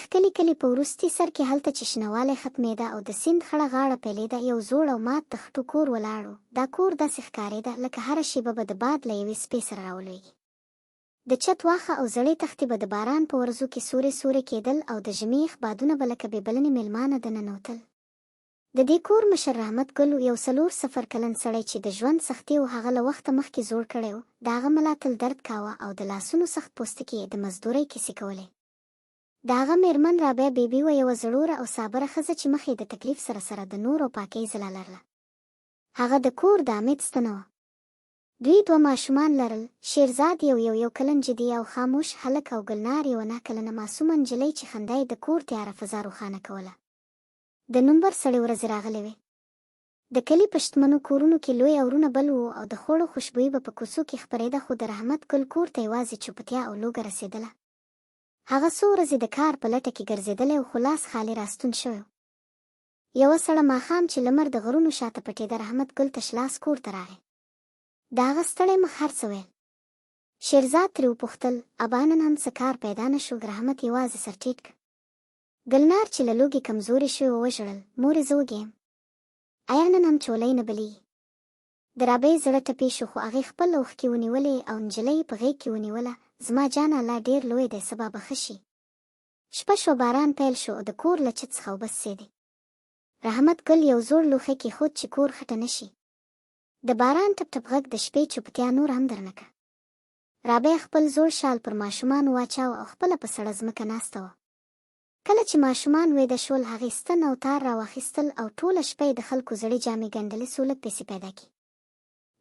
ښکلي کلي په وروستي سر کې هلته چې شنهوالی ختمېده او د سیند خړه غاړه پیلېده یو زوړ او مات د خټو کور ولاړ و. دا کور داسې ښکارېده لکه هره شېبه به د باد له یوې سپې سره راولوېږي. د چت واښه او زړې تختې به د باران په ورځو کې سورې سورې کېدل او د ژمي یخ بادونه به لکه بې بلنې مېلمانه دننوتل. د دې کور مشر رحمت ګل یو 4 کلن سړی چې د ژوند سختي او هغه له وخته مخکې زوړ کړی و. د هغه ملا تل درد کاوه او د لاسونو سخت پوستکي یې د مزدورۍ کیسې کولې. د هغه مېرمن رابعه بیبي وه یوه زړوره او صابره ښځه چې مخ یې د تکلیف سره د نور او پاکۍ ځلا لرله. هغه د کور د امید ستنه وه. دوی 2 ماشومان لرل، شیرزاد یو کلن جدي او خاموش هلک او ګلنار یوه 9 کلنه معصومه نجلۍ چې خندا یې د کور تیاره فضا روښانه کوله. د نومبر سړې ورځې راغلې وې. د کلي په شتمنو کورونو کې لوی اورونه بل وو او د خوړو خوشبويي به په کوڅو کې خپرېده، خو د رحمت ګل کور ته یوازې چوپتیا او لوږه رسېدله. هغه څو ورځې د کار په لټه کې ګرځېدلی او خو لاس خالي راستون شوی و. یوه سړه ماښام چې لمر د غرونو شاته پټېده، رحمت ګل تشلاس کور ته راغی. د هغه ستړی مخ هر څه ویل. شیرزاد ترې وپوښتل: ابا نن هم څه کار پیدا نه شو؟ رحمت یوازې سر ټیټ کړ. ګلنار چې له لوږې کمزوري شوی و وژړل: مورې زه وږی یم. ایا نن هم چولۍ نه بلېږي؟ د رابعې زړه ټپې شو، خو هغې خپل اوښکې ونیولې او نجلۍ په غېږ کې ونیوله. زما جانه لا ډېر لوی دی، سبا به ښه شي. شپه شوه، باران پیل شو او د کور له چت څخه اوبه څڅېدې. رحمت ګل یو زوړ لوښی کېښود چې کور خټه نه شي. د باران ټپ ټپ غږ د شپې چوپتیا نور هم درنه کړه. رابعه خپل زوړ شال پر ماشومانو واچاوه او خپله په سړه ځمکه ناسته وه. کله چې ماشومان ویده شول، هغې ستن او تار راواخیستل او ټوله شپه یې د خلکو زړې جامې ګنډلې څو لږ پیسې پیدا کړي.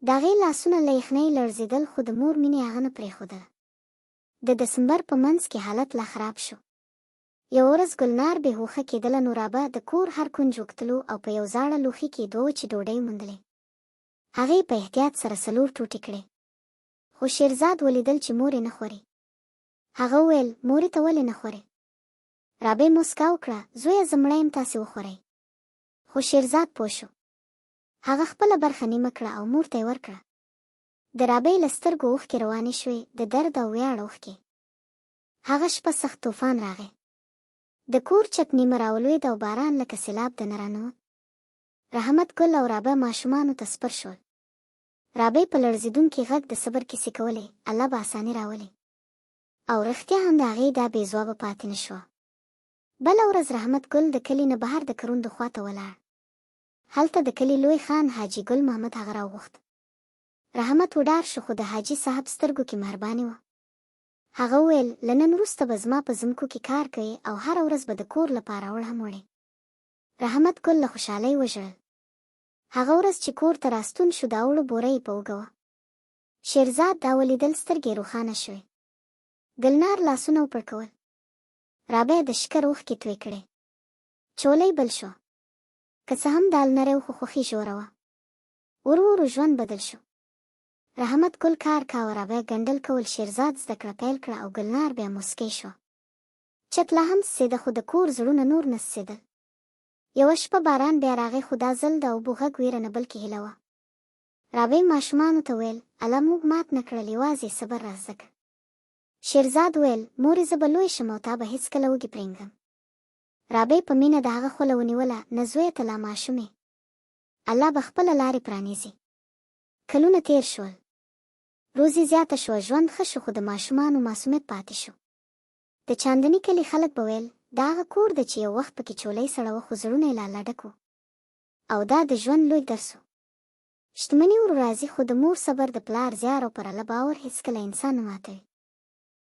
د هغې لاسونه له یخنۍ لړزېدل، خو د مور مینې هغه نه پرېښودله. د دسمبر په منځ کې حالت لا خراب شو. یوه ورځ ګلنار بې هوښه کېدله، نو رابعه د کور هر کونج وکتلو او په یو زاړه لوښي کې 2 وچې ډوډۍ موندلې. هغې په احتیاط سره 4 ټوټې کړې. خو شیرزاد ولیدل چې مور یې نه خوري. هغه وویل: مورې ته ولې نه خورې؟ رابعه موسکا وکړه: زویه زه مړه یم، تاسې وخورئ. خو شیرزاد پوه شو. هغه خپله برخه نیمه کړه او مور ته یې ورکړه. د رابعې له سترګو اوښکې روانې شوې، د درد او ویاړ اوښکې. هغه شپه سخت طوفان راغی. د کور چت نیمه راولوېد او باران لکه سیلاب دننه راننوت. رحمت ګل او رابعه ماشومانو ته سپر شول. رابعې په لړزېدونکي غږ د صبر کیسې کولې، الله به اساني راولي. او رښتیا هم د هغې دا بې ځوابه پاتې نه شوه. بله ورځ رحمت ګل د کلي نه بهر د کروندو خواته ولاړ. هلته د کلي لوی خان حاجي ګل محمد هغه راوغوښت. رحمت وډار شو، خو د حاجي صاحب سترګو کې مهرباني وه. هغه وویل: له نن وروسته به زما په ځمکو کې کار کوې او هره ورځ به د کور لپاره وړ هم وړې. رحمت ګل له خوشحالۍ وژړل. هغه ورځ چې کور ته راستون شو، د اوړو بوره یې په اوږه وه. شیرزاد دا ولیدل، سترګې روښانه شوې. ګلنار لاسونه وپړکول. رابعه د شکر اوښکې توی کړې. چولۍ بل شو. که څه هم دال نری و، خو خوښي ژوره وه. ورو ورو ژوند بدل شو. رحمت ګل کار کاوه، رابعه ګنډل کول شیرزاد زده کړه پیل کړه او ګلنار بیا موسکی شوه. چت لا هم څڅېده، خو د کور زړونه نور نه څڅېدل. یوه شپه باران بیا راغی، خو دا ځل د اوبو غږ ویره نه بلکې هیله وه. رابعې ماشومانو ته ویل: الله موږ مات نه کړل، یوازې صبر را زده کړه. شیرزاد ویل: مورې زه به لوی شم او تا به هېڅکله وږې پرېږدم. رابعې په مینه د هغه خوله ونیوله: نه زویه، ته لا ماشوم یې. الله به خپله لارې پرانیزي. کلونه تېر شول. روزي زیاته شوه، ژوند ښه شو، خو د ماشومانو معصومیت پاتې شو. د چاندني کلي خلک به ویل: دا هغه کور ده چې یو وخت پکې چولۍ سړه وه، خو زړونه یې لا ډک وو. او دا د ژوند لوی درس و. شتمني ورو راځي، خو د مور صبر، د پلار زیار او پر الله باور هېڅکله انسان نه ماتوي.